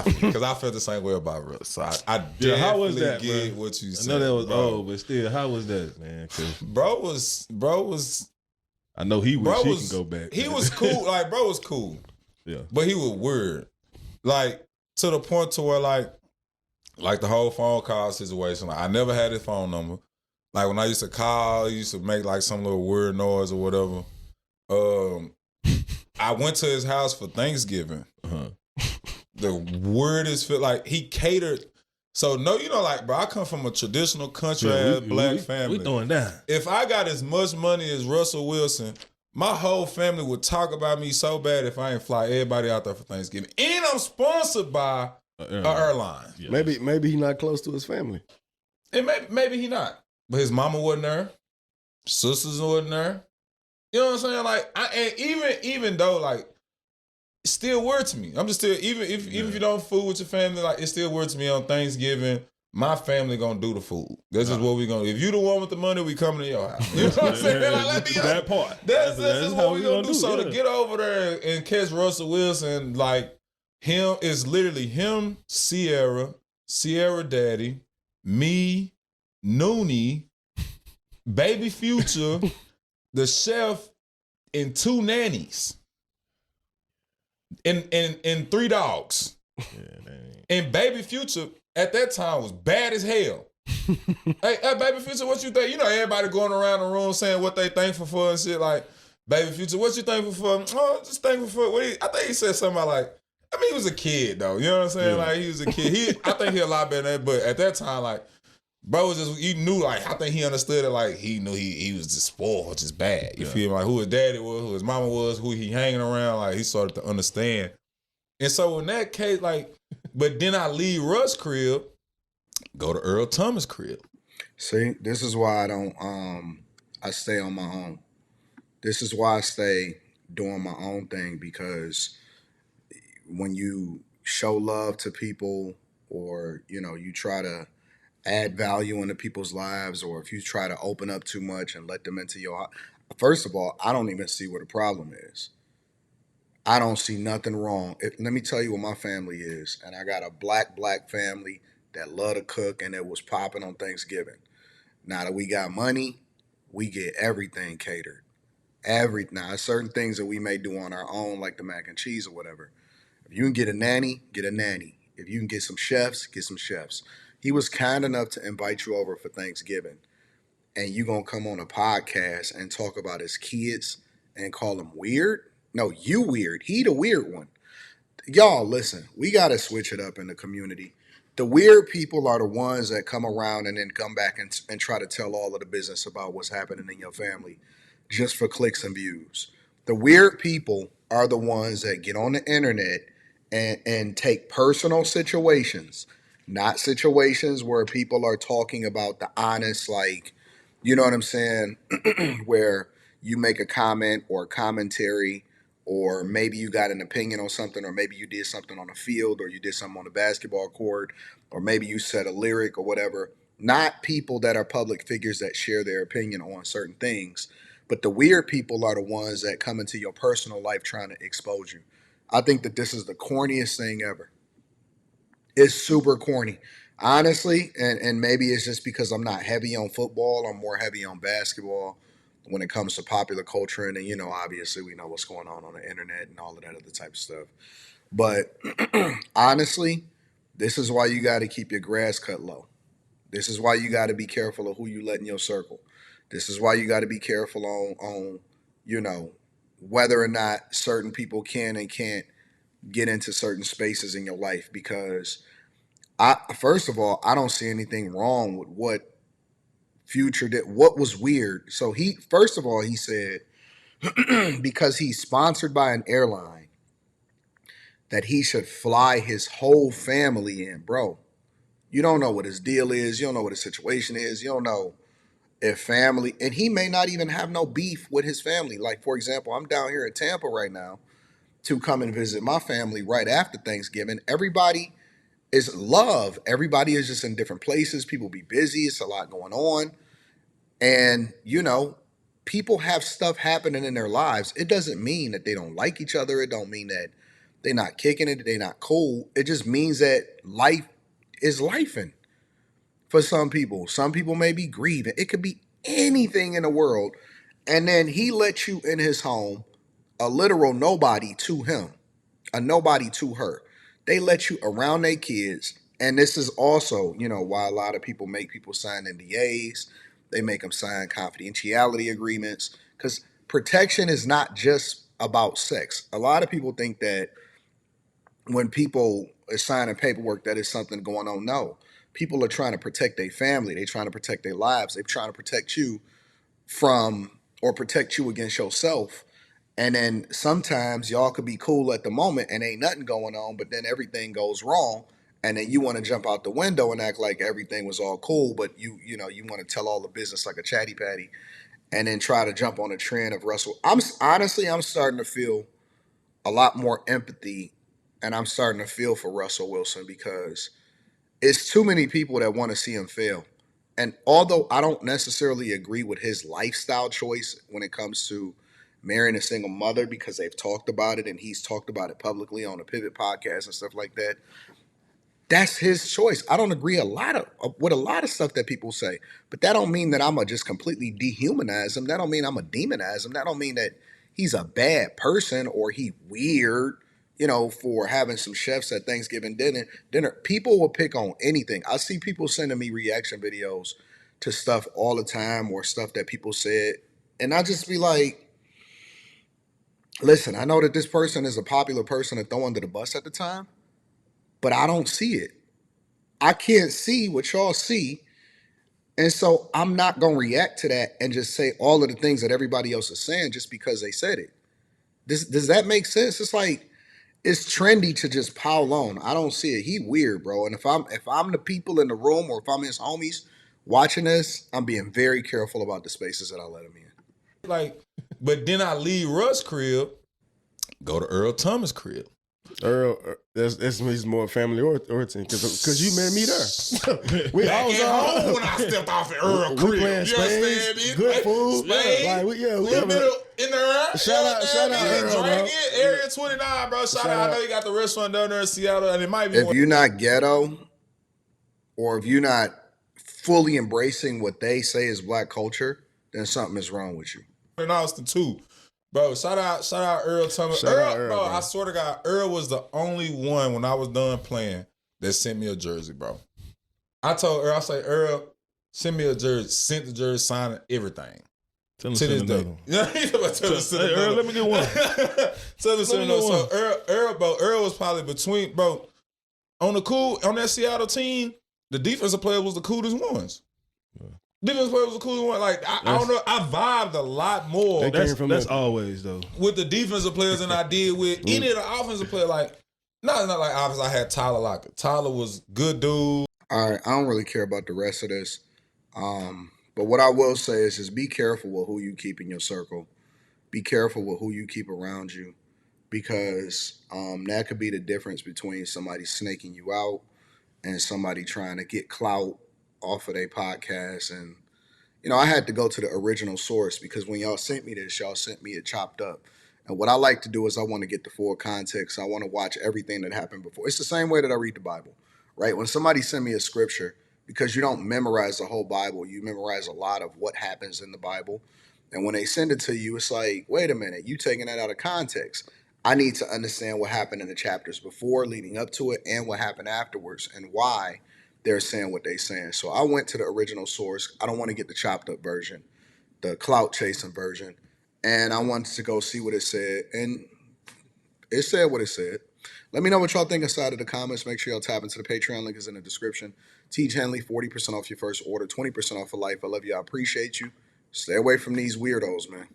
Because I felt the same way about Russ. So I definitely how was that, get bro? what you said. I know that was bro. old, but still, how was that, man? Bro was. I know he wish he can go back. He was cool. Like, bro was cool. Yeah. But he was weird. Like, to the point to where, like the whole phone call situation, like, I never had his phone number. Like, when I used to call, he used to make, like, some little weird noise or whatever. I went to his house for Thanksgiving. The weirdest feel, like, he catered. So, no, you know, like, bro, I come from a traditional country black family. We throwing down. If I got as much money as Russell Wilson, my whole family would talk about me so bad if I ain't fly everybody out there for Thanksgiving. And I'm sponsored by an airline. Yeah. Maybe he's not close to his family. And maybe he not. But his mama wasn't there. Sisters wasn't there. You know what I'm saying? Like, and even though, like, it's still weird to me. I'm just still, even if you don't food with your family, like, it's still weird to me on Thanksgiving. My family gonna do the food. This is what we gonna do. If you the one with the money, we coming to your house. You know what I'm saying? Like, let me that part. That's what we gonna do. So to get over there and catch Russell Wilson, like, him, is literally him, Ciara Daddy, me, Noonie, Baby Future, the chef, and 2 nannies. And 3 dogs. Yeah, and Baby Future at that time was bad as hell. hey, Baby Future, what you think? You know, everybody going around the room saying what they thankful for and shit. Like, Baby Future, what you thankful for? Oh, just thankful for. I think he said something about, like, I mean, he was a kid though. You know what I'm saying? Yeah. Like, he was a kid. I think he a lot better than that. But at that time, like, bro was just, you knew, like, I think he understood it. Like, he knew he was just spoiled, just bad. You feel me? Like, who his daddy was, who his mama was, who he hanging around. Like, he started to understand. And so in that case, like, but then I leave Russ' crib, go to Earl Thomas' crib. See, this is why I stay on my own. This is why I stay doing my own thing, because when you show love to people, or, you know, you try to add value into people's lives, or if you try to open up too much and let them into your heart, first of all, I don't even see what the problem is. I don't see nothing wrong. Let me tell you what my family is. And I got a black family that love to cook and that was popping on Thanksgiving. Now that we got money, we get everything catered. Now, there's certain things that we may do on our own, like the mac and cheese or whatever. If you can get a nanny, get a nanny. If you can get some chefs, get some chefs. He was kind enough to invite you over for Thanksgiving. And you going to come on a podcast and talk about his kids and call them weird? No, you weird. He the weird one. Y'all, listen, we got to switch it up in the community. The weird people are the ones that come around and then come back and try to tell all of the business about what's happening in your family just for clicks and views. The weird people are the ones that get on the internet and take personal situations, not situations where people are talking about the honest, like, you know what I'm saying, where you make a comment or a commentary, or maybe you got an opinion on something, or maybe you did something on the field, or you did something on the basketball court, or maybe you said a lyric or whatever. Not people that are public figures that share their opinion on certain things. But the weird people are the ones that come into your personal life trying to expose you. I think that this is the corniest thing ever. It's super corny. Honestly, and maybe it's just because I'm not heavy on football, I'm more heavy on basketball when it comes to popular culture. And then, you know, obviously we know what's going on the internet and all of that other type of stuff. But honestly, this is why you got to keep your grass cut low. This is why you got to be careful of who you let in your circle. This is why you got to be careful on, you know, whether or not certain people can and can't get into certain spaces in your life. Because first of all, I don't see anything wrong with what Future did. What was weird? So first of all, he said, because he's sponsored by an airline, that he should fly his whole family in. Bro, you don't know what his deal is. You don't know what his situation is. You don't know if family, and he may not even have no beef with his family. Like, for example, I'm down here in Tampa right now to come and visit my family right after Thanksgiving. Everybody is love. Everybody is just in different places. People be busy. It's a lot going on. And, you know, people have stuff happening in their lives. It doesn't mean that they don't like each other. It don't mean that They not kicking it. They not cool. It just means that life is lifing for some people. Some people may be grieving. It could be anything in the world. And then he let you in his home, a literal nobody to him, a nobody to her. They let you around their kids. And this is also, why a lot of people make people sign NDAs. They make them sign confidentiality agreements. Because protection is not just about sex. A lot of people think that when people are signing paperwork that is something going on. No. People are trying to protect their family. They're trying to protect their lives. They're trying to protect you from or protect you against yourself. And then sometimes y'all could be cool at the moment and ain't nothing going on, but then everything goes wrong. And then you want to jump out the window and act like everything was all cool, but you want to tell all the business like a chatty patty and then try to jump on a trend of Russell. I'm starting to feel a lot more empathy and I'm starting to feel for Russell Wilson because it's too many people that want to see him fail. And although I don't necessarily agree with his lifestyle choice when it comes to marrying a single mother because they've talked about it and he's talked about it publicly on the Pivot podcast and stuff like that, that's his choice. I don't agree with a lot of stuff that people say, but that don't mean that I'm going to just completely dehumanize him. That don't mean I'm going to demonize him. That don't mean that he's a bad person or he weird, for having some chefs at Thanksgiving dinner. People will pick on anything. I see people sending me reaction videos to stuff all the time or stuff that people said. And I just be like, listen, I know that this person is a popular person to throw under the bus at the time, but I don't see it. I can't see what y'all see. And so I'm not going to react to that and just say all of the things that everybody else is saying just because they said it. Does that make sense? It's like, it's trendy to just pile on. I don't see it. He weird, bro. And if I'm the people in the room or if I'm his homies watching this, I'm being very careful about the spaces that I let him in. Like, but then I leave Russ' crib, go to Earl Thomas' crib. Earl, that's he's more family oriented because you met me there. We Back at home when I stepped off at Earl crib. We playing spades, good food. Spades, we little bit in there. Shout out Earl, bro. Area 29, bro. Shout out. I know you got the restaurant down there in Seattle, and it might be. If you're not ghetto, or if you're not fully embracing what they say is black culture, then something is wrong with you. In Austin too. Bro, shout out Earl Thomas. Earl, bro, I swear to God, Earl was the only one when I was done playing that sent me a jersey, bro. I told Earl, I say, Earl, send me a jersey. Sent the jersey, signed everything. Tell him to this day. Hey, Earl, let me get one. Tell him send another. So Earl was probably between, bro, on that Seattle team, the defensive players was the coolest ones. Defense player was the coolest one. Like, I don't know. I vibed a lot more. That's always, though. With the defensive players than I did with any of the offensive players. Like, not like obviously I had Tyler Lockett. Tyler was good dude. All right. I don't really care about the rest of this. But what I will say is just be careful with who you keep in your circle. Be careful with who you keep around you. Because that could be the difference between somebody snaking you out and somebody trying to get clout off of their podcast. And I had to go to the original source because when y'all sent me this, y'all sent me it chopped up. And what I like to do is I want to get the full context. I want to watch everything that happened before. It's the same way that I read the Bible, right? When somebody send me a scripture, because you don't memorize the whole Bible, you memorize a lot of what happens in the Bible. And when they send it to you, it's like, wait a minute, you taking that out of context. I need to understand what happened in the chapters before, leading up to it, and what happened afterwards, and why they're saying what they're saying. So I went to the original source. I don't want to get the chopped up version, the clout chasing version. And I wanted to go see what it said. And it said what it said. Let me know what y'all think inside of the comments. Make sure y'all tap into the Patreon. Link is in the description. Teach Henley, 40% off your first order, 20% off for life. I love you. I appreciate you. Stay away from these weirdos, man.